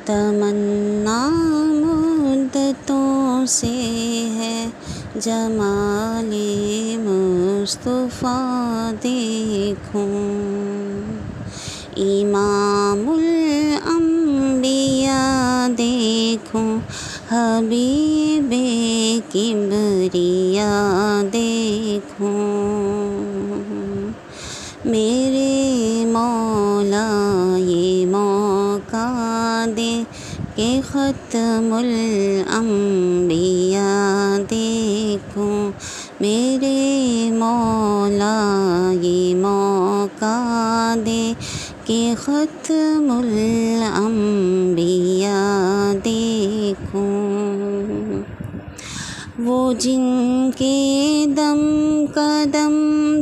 تمنا مدتوں سے ہے جمال مصطفیٰ دیکھوں، امام الانبیاء دیکھوں، حبیب کبریا دیکھوں۔ میرے مولا یہ موقع دے کہ ختم الانبیاء دیکھوں، میرے مولا یہ موقع دے کہ ختم الانبیاء دیکھوں۔ وہ جن کے دم قدم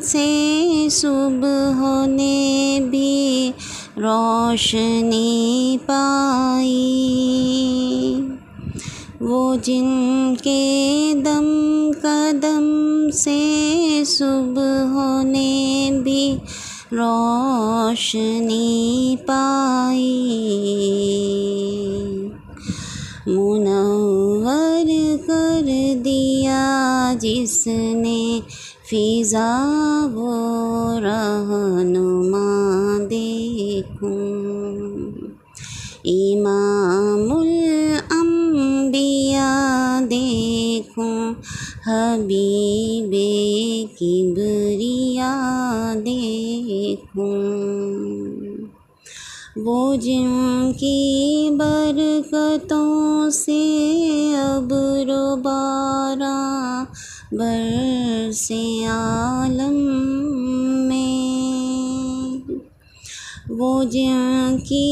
سے صبح نے بھی روشنی پائی، وہ جن کے دم قدم سے صبح نے بھی روشنی پائی، منور کر دیا جس نے فضا وہ رہنما دیکھوں، امام الانبیاء دیکھوں، حبیب کبریا دیکھوں۔ وہ جن کی برکتوں سے ابر و باران برسے عالم میں، وہ جن کی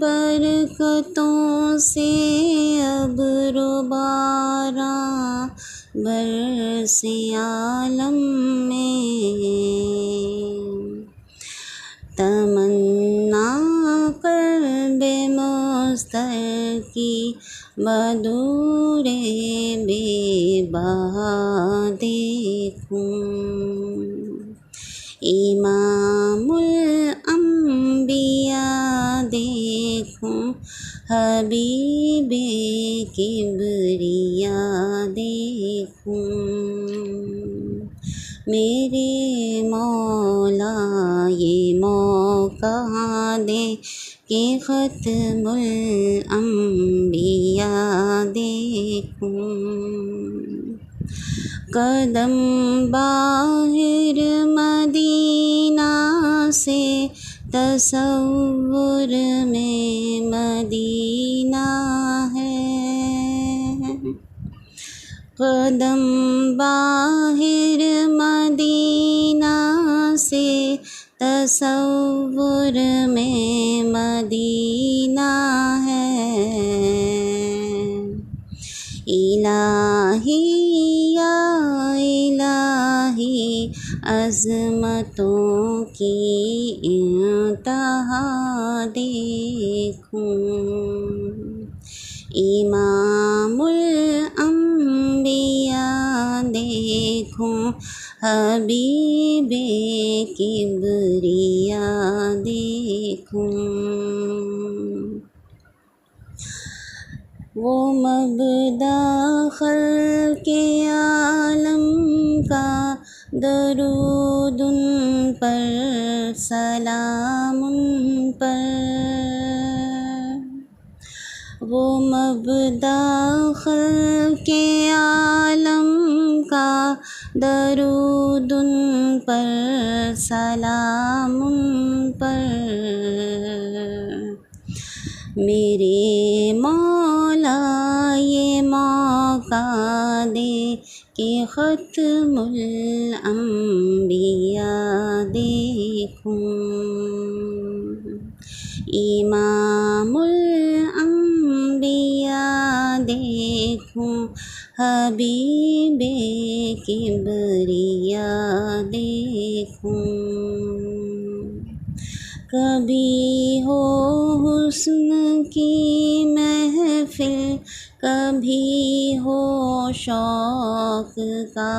برکتوں سے ابر و باران برسے عالم میں، تمنا قلب مضطر کی بدور بے بہا دیکھوں، امام الانبیاء دیکھوں، حبیب کبریا دیکھوں۔ میرے مولا یہ موقع دے کہ ختم الانبیاء دیکھوں، قدم باہر مدینہ سے تصور میں مدینہ ہے، قدم باہر مدینہ سے تصور میں مدینہ ہے، الہی یا الہی عظمتوں کی انتہا دیکھوں، امام الانبیاء دیکھوں، حبیب کبریا دیکھوں۔ وہ مبدأ خلق عالم کا درود ان پر، سلام ان پر، وہ مبدأ خلق عالم کا درود ان پر، سلام ان پر، میرے مولا یہ موقع دے کہ ختم الانبیاء دیکھوں، امام الانبیاء دیکھوں، حبیب کبریا دیکھوں۔ کبھی ہو حسن کی محفل، کبھی ہو شوق کا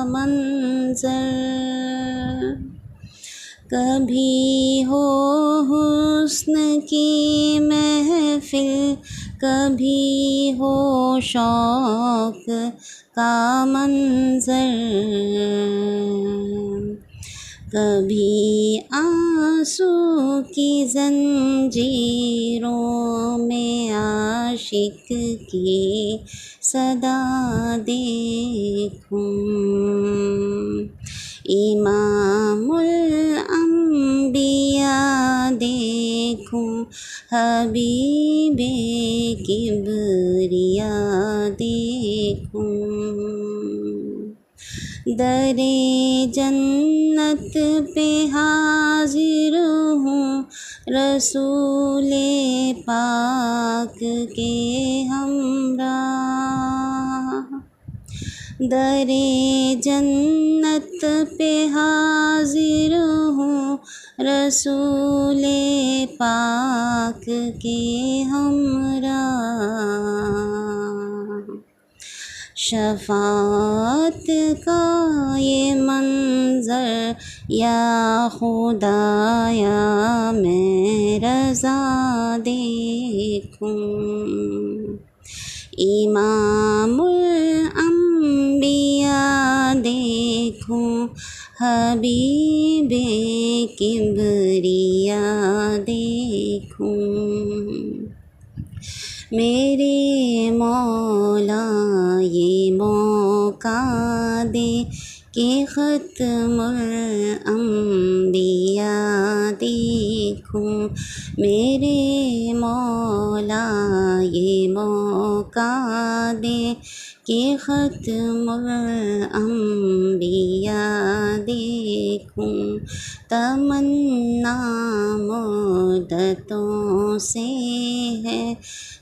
منظر، کبھی ہو حسن کی محفل، کبھی ہو شوق کا منظر، کبھی آنسو کی زنجیروں میں عاشق کی صدا دیکھوں، امام الانبیاء دیکھوں، حبیب کبریا دیکھوں، در جنت پہ حاضر ہوں، رسول پاک کے ہمراہ، در جنت پہ حاضر ہوں، رسول پاک کے ہمراہ، شفاعت کا یہ منظر یا خدایا میں رضا دیکھوں، امام الانبیاء دیکھوں، حبیب کبریا دیکھوں، میرے مولا یہ موقع دے کہ ختم الانبیاء دیکھوں، میرے مولا یہ موقع دے کہ ختم الانبیاء دیکھوں، تمنا مدتوں سے ہے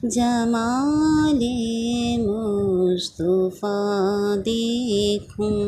جمال مصطفیٰ دیکھوں۔